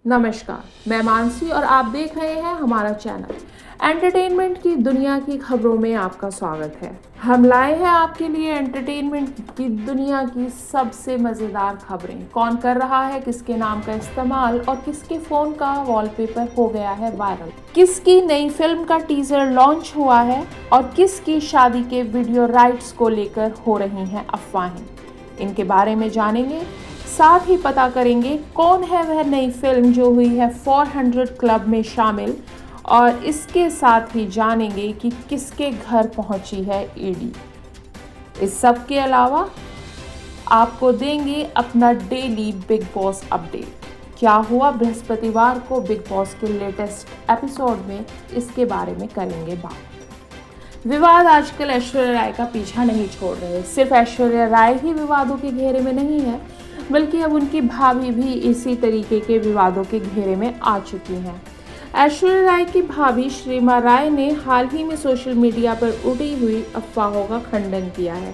नमस्कार, मैं मानसी और आप देख रहे हैं हमारा चैनल। एंटरटेनमेंट की दुनिया की खबरों में आपका स्वागत है। हम लाए हैं आपके लिए एंटरटेनमेंट की दुनिया की सबसे मज़ेदार खबरें। कौन कर रहा है किसके नाम का इस्तेमाल और किसके फ़ोन का वॉलपेपर हो गया है वायरल, किसकी नई फिल्म का टीज़र लॉन्च हुआ है और किसकी शादी के वीडियो राइट्स को लेकर हो रही हैं अफवाहें। इनके बारे में जानेंगे, साथ ही पता करेंगे कौन है वह नई फिल्म जो हुई है 400 क्लब में शामिल, और इसके साथ ही जानेंगे कि किसके घर पहुंची है ईडी। इस सब के अलावा आपको देंगे अपना डेली बिग बॉस अपडेट। क्या हुआ बृहस्पतिवार को बिग बॉस के लेटेस्ट एपिसोड में, इसके बारे में करेंगे बात। विवाद आजकल ऐश्वर्या राय का पीछा नहीं छोड़ रहे। सिर्फ ऐश्वर्या राय ही विवादों के घेरे में नहीं है, बल्कि अब उनकी भाभी भी इसी तरीके के विवादों के घेरे में आ चुकी हैं। ऐश्वर्या राय की भाभी श्रीमा राय ने हाल ही में सोशल मीडिया पर उड़ी हुई अफवाहों का खंडन किया है।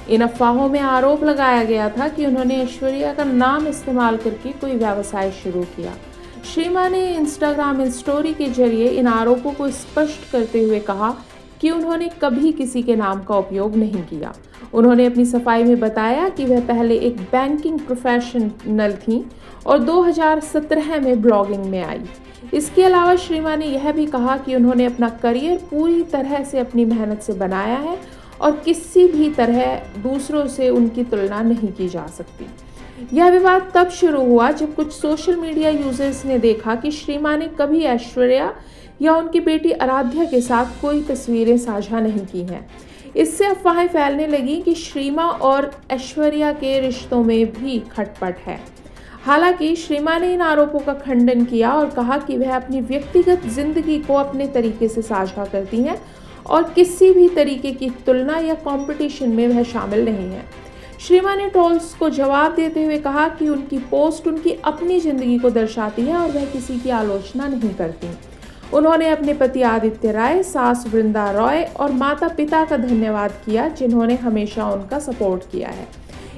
इन अफवाहों में आरोप लगाया गया था कि उन्होंने ऐश्वर्या का नाम इस्तेमाल करके कोई व्यवसाय शुरू किया। श्रीमा ने इंस्टाग्राम स्टोरी के जरिए इन आरोपों को स्पष्ट करते हुए कहा कि उन्होंने कभी किसी के नाम का उपयोग नहीं किया। उन्होंने अपनी सफाई में बताया कि वह पहले एक बैंकिंग प्रोफेशनल थीं और 2017 में ब्लॉगिंग में आई। इसके अलावा श्रीमा ने यह भी कहा कि उन्होंने अपना करियर पूरी तरह से अपनी मेहनत से बनाया है और किसी भी तरह दूसरों से उनकी तुलना नहीं की जा सकती। यह विवाद तब शुरू हुआ जब कुछ सोशल मीडिया यूजर्स ने देखा कि श्रीमा ने कभी ऐश्वर्या या उनकी बेटी आराध्या के साथ कोई तस्वीरें साझा नहीं की हैं। इससे अफवाहें फैलने लगी कि श्रीमा और ऐश्वर्या के रिश्तों में भी खटपट है। हालांकि श्रीमा ने इन आरोपों का खंडन किया और कहा कि वह अपनी व्यक्तिगत जिंदगी को अपने तरीके से साझा करती हैं और किसी भी तरीके की तुलना या कंपटीशन में वह शामिल नहीं है। श्रीमा ने ट्रोल्स को जवाब देते हुए कहा कि उनकी पोस्ट उनकी अपनी जिंदगी को दर्शाती है और वह किसी की आलोचना नहीं करती। उन्होंने अपने पति आदित्य राय, सास वृंदा रॉय और माता पिता का धन्यवाद किया जिन्होंने हमेशा उनका सपोर्ट किया है।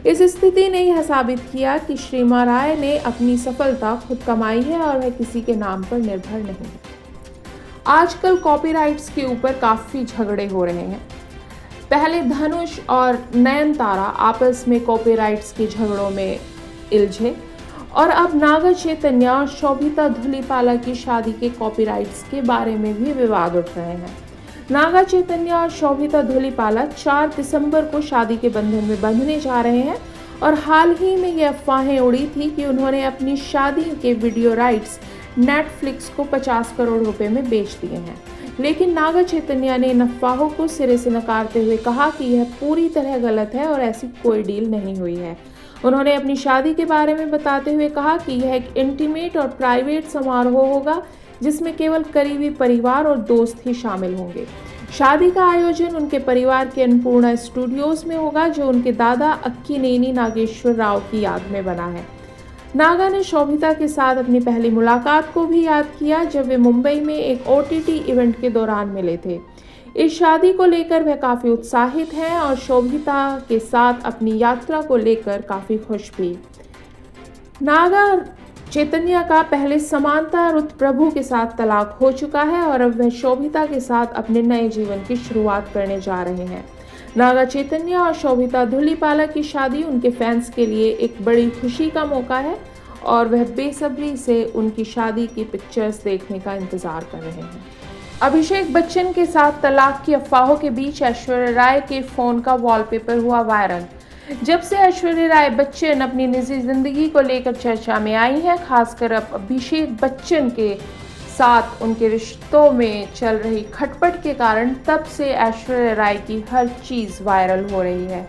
इस स्थिति ने यह साबित किया कि श्रीमा राय ने अपनी सफलता खुद कमाई है और वह किसी के नाम पर निर्भर नहीं है। आजकल कॉपीराइट्स के ऊपर काफ़ी झगड़े हो रहे हैं। पहले धनुष और नयनतारा आपस में कॉपीराइट्स के झगड़ों में उलझे और अब नागा चैतन्य और शोभिता धूलिपाला की शादी के कॉपीराइट्स के बारे में भी विवाद उठ रहे हैं। नागा चैतन्य और शोभिता धूलिपाला 4 दिसंबर को शादी के बंधन में बंधने जा रहे हैं और हाल ही में ये अफवाहें उड़ी थी कि उन्होंने अपनी शादी के वीडियो राइट्स नेटफ्लिक्स को 50 करोड़ रुपए में बेच दिए हैं। लेकिन नागा चैतन्य ने इन अफवाहों को सिरे से नकारते हुए कहा कि यह पूरी तरह गलत है और ऐसी कोई डील नहीं हुई है। उन्होंने अपनी शादी के बारे में बताते हुए कहा कि यह एक इंटीमेट और प्राइवेट समारोह होगा जिसमें केवल करीबी परिवार और दोस्त ही शामिल होंगे। शादी का आयोजन उनके परिवार के अन्नपूर्णा स्टूडियोज में होगा जो उनके दादा अक्कीनेनी नागेश्वर राव की याद में बना है। नागा ने शोभिता के साथ अपनी पहली मुलाकात को भी याद किया जब वे मुंबई में एक OTT इवेंट के दौरान मिले थे। इस शादी को लेकर वह काफ़ी उत्साहित हैं और शोभिता के साथ अपनी यात्रा को लेकर काफ़ी खुश भी। नागा चैतन्य का पहले समांता रुत प्रभु के साथ तलाक हो चुका है और अब वह शोभिता के साथ अपने नए जीवन की शुरुआत करने जा रहे हैं। नागा चैतन्य और शोभिता धूलिपाला की शादी उनके फैंस के लिए एक बड़ी खुशी का मौका है और वह बेसब्री से उनकी शादी की पिक्चर्स देखने का इंतज़ार कर रहे हैं। अभिषेक बच्चन के साथ तलाक की अफवाहों के बीच ऐश्वर्या राय के फ़ोन का वॉलपेपर हुआ वायरल। जब से ऐश्वर्या राय बच्चन अपनी निजी जिंदगी को लेकर चर्चा में आई हैं, खासकर अब अभिषेक बच्चन के साथ उनके रिश्तों में चल रही खटपट के कारण, तब से ऐश्वर्या राय की हर चीज़ वायरल हो रही है।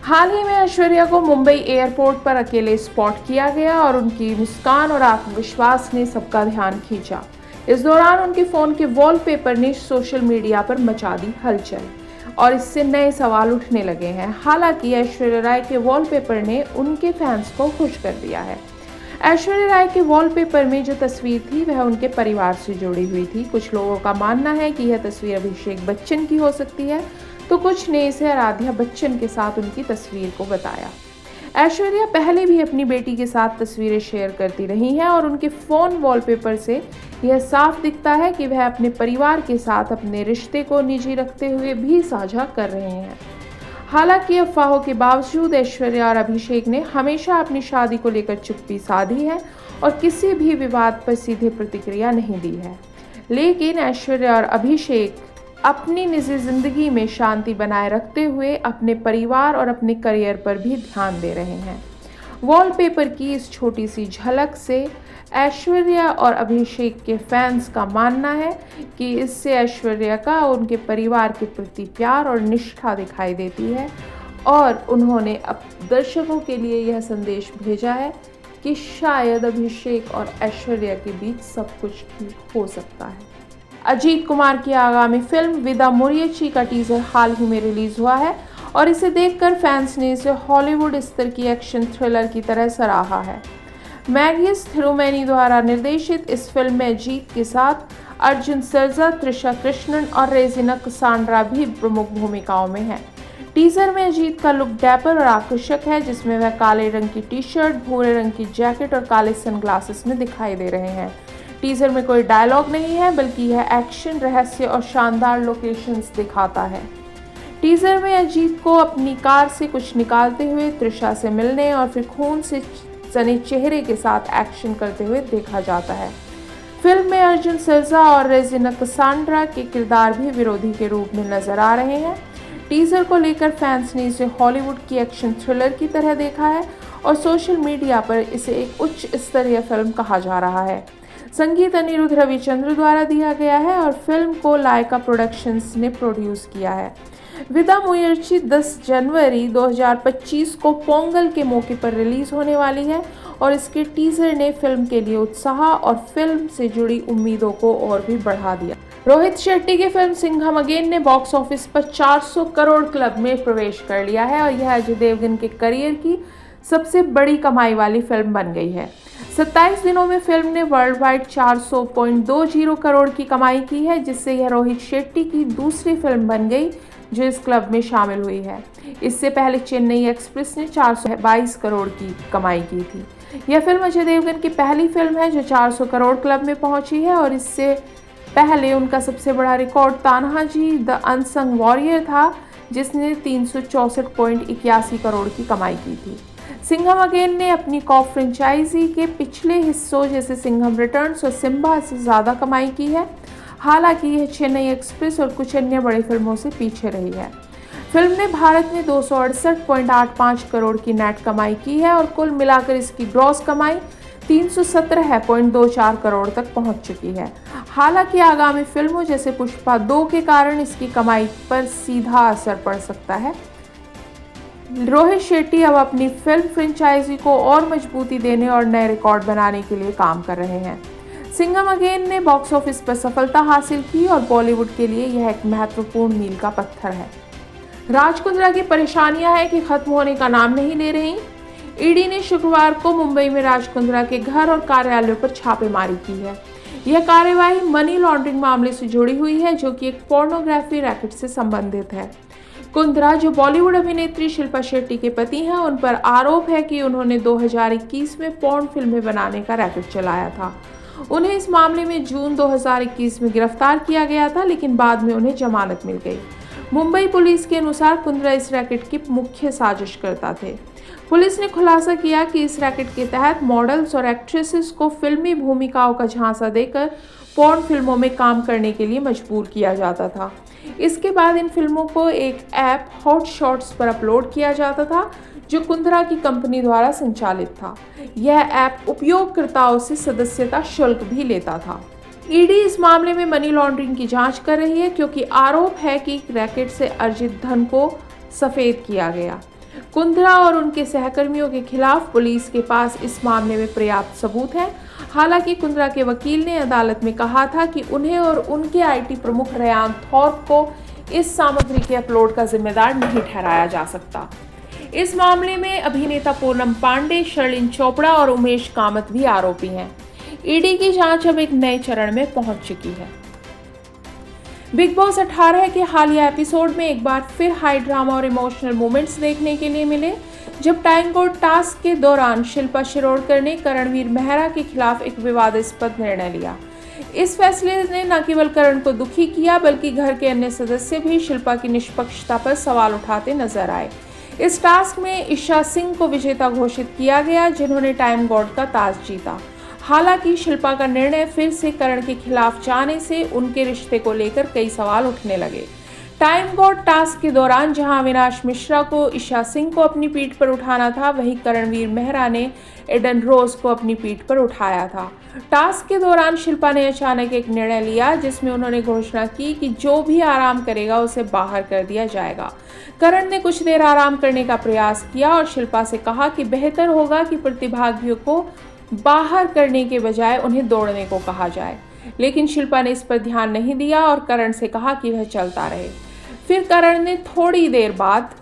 हाल ही में ऐश्वर्या को मुंबई एयरपोर्ट पर अकेले स्पॉट किया गया और उनकी मुस्कान और आत्मविश्वास ने सबका ध्यान खींचा। इस दौरान उनके फ़ोन के वॉलपेपर ने सोशल मीडिया पर मचा दी हलचल और इससे नए सवाल उठने लगे हैं। हालांकि ऐश्वर्या राय के वॉलपेपर ने उनके फैंस को खुश कर दिया है। ऐश्वर्या राय के वॉलपेपर में जो तस्वीर थी वह उनके परिवार से जुड़ी हुई थी। कुछ लोगों का मानना है कि यह तस्वीर अभिषेक बच्चन की हो सकती है, तो कुछ ने इसे आराध्या बच्चन के साथ उनकी तस्वीर को बताया। ऐश्वर्या पहले भी अपनी बेटी के साथ तस्वीरें शेयर करती रही हैं और उनके फ़ोन वॉलपेपर से यह साफ दिखता है कि वह अपने परिवार के साथ अपने रिश्ते को निजी रखते हुए भी साझा कर रहे हैं। हालांकि अफवाहों के बावजूद ऐश्वर्या और अभिषेक ने हमेशा अपनी शादी को लेकर चुप्पी साधी है और किसी भी विवाद पर सीधे प्रतिक्रिया नहीं दी है। लेकिन ऐश्वर्या और अभिषेक अपनी निजी जिंदगी में शांति बनाए रखते हुए अपने परिवार और अपने करियर पर भी ध्यान दे रहे हैं। वॉलपेपर की इस छोटी सी झलक से ऐश्वर्या और अभिषेक के फैंस का मानना है कि इससे ऐश्वर्या का उनके परिवार के प्रति प्यार और निष्ठा दिखाई देती है और उन्होंने अब दर्शकों के लिए यह संदेश भेजा है कि शायद अभिषेक और ऐश्वर्या के बीच सब कुछ ठीक हो सकता है। अजीत कुमार की आगामी फिल्म विदा मोरियाची का टीजर हाल ही में रिलीज हुआ है और इसे देखकर फैंस ने इसे हॉलीवुड स्तर की एक्शन थ्रिलर की तरह सराहा है। मैगियस थिरुमेनी द्वारा निर्देशित इस फिल्म में अजीत के साथ अर्जुन सर्जा, त्रिशा कृष्णन और रेजिना कसांड्रा भी प्रमुख भूमिकाओं में हैं। टीजर में अजीत का लुक डैपर और आकर्षक है, जिसमें वह काले रंग की टी शर्ट, भूरे रंग की जैकेट और काले सनग्लासेस में दिखाई दे रहे हैं। टीजर में कोई डायलॉग नहीं है, बल्कि यह एक्शन, रहस्य और शानदार लोकेशंस दिखाता है। टीजर में अजीत को अपनी कार से कुछ निकालते हुए त्रिशा से मिलने और फिर खून से सने चेहरे के साथ एक्शन करते हुए देखा जाता है। फिल्म में अर्जुन सर्जा और रेजिना कसांड्रा के किरदार भी विरोधी के रूप में नजर आ रहे हैं। टीजर को लेकर फैंस ने इसे हॉलीवुड की एक्शन थ्रिलर की तरह देखा है और सोशल मीडिया पर इसे एक उच्च स्तरीय फिल्म कहा जा रहा है। संगीत अनिरुद्ध रविचंद्र द्वारा दिया गया है और फिल्म को लाइका प्रोडक्शंस ने प्रोड्यूस किया है। विदा मोरियाची 10 जनवरी 2025 को पोंगल के मौके पर रिलीज होने वाली है और इसके टीजर ने फिल्म के लिए उत्साह और फिल्म से जुड़ी उम्मीदों को और भी बढ़ा दिया। रोहित शेट्टी की फिल्म सिंघम अगेन ने बॉक्स ऑफिस पर 400 करोड़ क्लब में प्रवेश कर लिया है और यह अजय देवगन के करियर की सबसे बड़ी कमाई वाली फिल्म बन गई है। 27 दिनों में फिल्म ने वर्ल्ड वाइड 400.20 करोड़ की कमाई की है, जिससे यह रोहित शेट्टी की दूसरी फिल्म बन गई जो इस क्लब में शामिल हुई है। इससे पहले चेन्नई एक्सप्रेस ने 422 करोड़ की कमाई की थी। यह फिल्म अजय देवगन की पहली फिल्म है जो 400 करोड़ क्लब में पहुंची है और इससे पहले उनका सबसे बड़ा record Tanhaji the unsung warrior था, जिसने 364.81 करोड़ की कमाई की थी। सिंघम अगेन ने अपनी कॉप फ्रेंचाइजी के पिछले हिस्सों जैसे सिंघम रिटर्न्स और सिम्बा से ज़्यादा कमाई की है। हालांकि यह चेन्नई एक्सप्रेस और कुछ अन्य बड़ी फिल्मों से पीछे रही है। फिल्म ने भारत में 268.85 करोड़ की नेट कमाई की है और कुल मिलाकर इसकी ग्रॉस कमाई 317.24 करोड़ तक पहुंच चुकी है। हालांकि आगामी फिल्मों जैसे पुष्पा 2 के कारण इसकी कमाई पर सीधा असर पड़ सकता है। रोहित शेट्टी अब अपनी फिल्म फ्रेंचाइजी को और मजबूती देने और नए रिकॉर्ड बनाने के लिए काम कर रहे हैं। सिंघम अगेन ने बॉक्स ऑफिस पर सफलता हासिल की और बॉलीवुड के लिए यह एक महत्वपूर्ण मील का पत्थर है। राज कुंद्रा की परेशानियां हैं कि खत्म होने का नाम नहीं ले रही। ईडी ने शुक्रवार को मुंबई में राज कुंद्रा के घर और कार्यालय पर छापेमारी की है। यह कार्यवाही मनी लॉन्ड्रिंग मामले से जुड़ी हुई है, जो कि एक पोर्नोग्राफी रैकेट से संबंधित है। कुंद्रा, जो बॉलीवुड अभिनेत्री शिल्पा शेट्टी के पति हैं, उन पर आरोप है कि उन्होंने 2021 में पोर्न फिल्में बनाने का रैकेट चलाया था। उन्हें इस मामले में जून 2021 में गिरफ्तार किया गया था, लेकिन बाद में उन्हें जमानत मिल गई। मुंबई पुलिस के अनुसार कुंद्रा इस रैकेट की मुख्य साजिशकर्ता थे। पुलिस ने खुलासा किया कि इस रैकेट के तहत मॉडल्स और एक्ट्रेसेस को फिल्मी भूमिकाओं का झांसा देकर पोर्न फिल्मों में काम करने के लिए मजबूर किया जाता था। इसके बाद इन फिल्मों को एक ऐप हॉट शॉट्स पर अपलोड किया जाता था, जो कुंद्रा की कंपनी द्वारा संचालित था। यह ऐप उपयोगकर्ताओं से सदस्यता शुल्क भी लेता था। ईडी इस मामले में मनी लॉन्ड्रिंग की जांच कर रही है, क्योंकि आरोप है कि रैकेट से अर्जित धन को सफेद किया गया। कुंद्रा और उनके सहकर्मियों के खिलाफ पुलिस के पास इस मामले में पर्याप्त सबूत हैं। हालांकि कुंद्रा के वकील ने अदालत में कहा था कि उन्हें और उनके आईटी प्रमुख रेयान थॉर्प को इस सामग्री के अपलोड का जिम्मेदार नहीं ठहराया जा सकता। इस मामले में अभिनेता पूनम पांडे, शर्लिन चोपड़ा और उमेश कामत भी आरोपी हैं। ईडी की जांच अब एक नए चरण में पहुंच चुकी है। बिग बॉस 18 के हालिया एपिसोड में एक बार फिर हाई ड्रामा और इमोशनल मोमेंट्स देखने के लिए मिले। जब टाइम कोड टास्क के दौरान शिल्पा शिरोडकर ने करणवीर मेहरा के खिलाफ एक विवादास्पद निर्णय लिया। इस फैसले ने न केवल करण को दुखी किया बल्कि घर के अन्य सदस्य भी शिल्पा की निष्पक्षता पर सवाल उठाते नजर आए। इस टास्क में ईशा सिंह को विजेता घोषित किया गया, जिन्होंने टाइम गॉड का ताज जीता। हालांकि शिल्पा का निर्णय फिर से करण के खिलाफ जाने से उनके रिश्ते को लेकर कई सवाल उठने लगे। टाइम गॉड टास्क के दौरान जहां अविनाश मिश्रा को ईशा सिंह को अपनी पीठ पर उठाना था, वहीं करणवीर मेहरा ने एडन रोज को अपनी पीठ पर उठाया था। टास्क के दौरान शिल्पा ने अचानक एक निर्णय लिया, जिसमें उन्होंने घोषणा की कि जो भी आराम करेगा उसे बाहर कर दिया जाएगा। करण ने कुछ देर आराम करने का प्रयास किया और शिल्पा से कहा कि बेहतर होगा कि प्रतिभागियों को बाहर करने के बजाय उन्हें दौड़ने को कहा जाए, लेकिन शिल्पा ने इस पर ध्यान नहीं दिया और करण से कहा कि वह चलता रहे। फिर करण ने थोड़ी देर बाद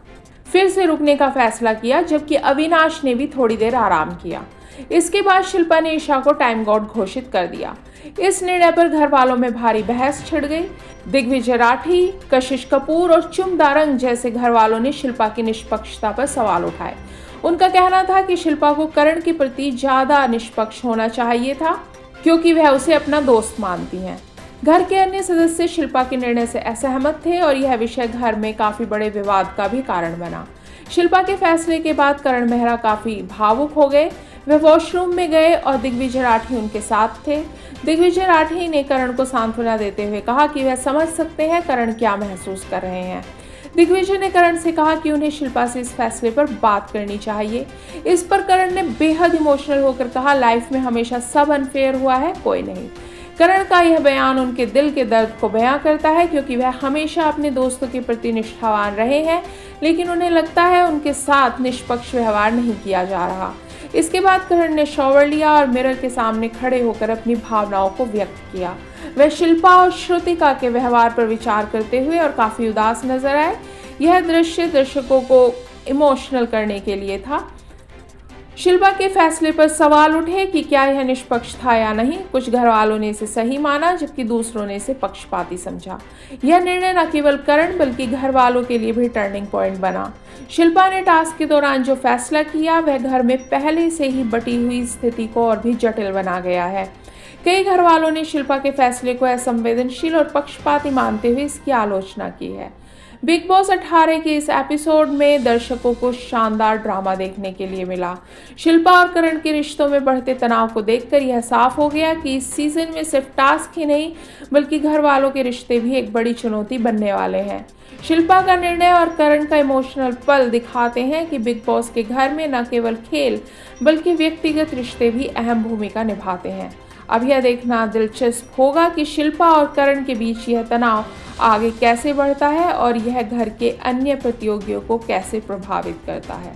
फिर से रुकने का फैसला किया, जबकि अविनाश ने भी थोड़ी देर आराम किया। इसके बाद शिल्पा ने ईशा को टाइम गॉड घोषित कर दिया। इस निर्णय पर घर वालों में भारी बहस छिड़ गई। दिग्विजय राठी, कशिश कपूर और चुम दारंग जैसे घर वालों ने शिल्पा की निष्पक्षता पर सवाल उठाए। उनका कहना था कि शिल्पा को करण के प्रति ज्यादा निष्पक्ष होना चाहिए था, क्योंकि वह उसे अपना दोस्त मानती हैं। घर के अन्य सदस्य शिल्पा के निर्णय से असहमत थे और यह विषय घर में काफी बड़े विवाद का भी कारण बना। शिल्पा के फैसले के बाद करण मेहरा काफी भावुक हो गए। वह वॉशरूम में गए और दिग्विजय राठी उनके साथ थे। दिग्विजय राठी ने करण को सांत्वना देते हुए कहा कि वह समझ सकते हैं करण क्या महसूस कर रहे हैं। दिग्विजय ने करण से कहा कि उन्हें शिल्पा से इस फैसले पर बात करनी चाहिए। इस पर करण ने बेहद इमोशनल होकर कहा, लाइफ में हमेशा सब अनफेयर हुआ है, कोई नहीं। करण का यह बयान उनके दिल के दर्द को बयां करता है, क्योंकि वह हमेशा अपने दोस्तों के प्रति निष्ठावान रहे हैं, लेकिन उन्हें लगता है उनके साथ निष्पक्ष व्यवहार नहीं किया जा रहा। इसके बाद करण ने शॉवर लिया और मिरर के सामने खड़े होकर अपनी भावनाओं को व्यक्त किया। वह शिल्पा और श्रुतिका के व्यवहार पर विचार करते हुए और काफी उदास नजर आए। यह दृश्य दर्शकों को इमोशनल करने के लिए था। शिल्पा के फैसले पर सवाल उठे कि क्या यह निष्पक्ष था या नहीं। कुछ घर वालों ने इसे सही माना, जबकि दूसरों ने इसे पक्षपाती समझा। यह निर्णय न केवल करण बल्कि घर वालों के लिए भी टर्निंग पॉइंट बना। शिल्पा ने टास्क के दौरान जो फैसला किया वह घर में पहले से ही बटी हुई स्थिति को और भी जटिल बना गया है। कई घर वालों ने शिल्पा के फैसले को असंवेदनशील और पक्षपाती मानते हुए इसकी आलोचना की है। बिग बॉस 18 के इस एपिसोड में दर्शकों को शानदार ड्रामा देखने के लिए मिला। शिल्पा और करण के रिश्तों में बढ़ते तनाव को देखकर यह साफ हो गया कि इस सीजन में सिर्फ टास्क ही नहीं बल्कि घर वालों के रिश्ते भी एक बड़ी चुनौती बनने वाले हैं। शिल्पा का निर्णय और करण का इमोशनल पल दिखाते हैं कि बिग बॉस के घर में न केवल खेल बल्कि व्यक्तिगत रिश्ते भी अहम भूमिका निभाते हैं। अब यह देखना दिलचस्प होगा कि शिल्पा और करण के बीच यह तनाव आगे कैसे बढ़ता है और यह घर के अन्य प्रतियोगियों को कैसे प्रभावित करता है।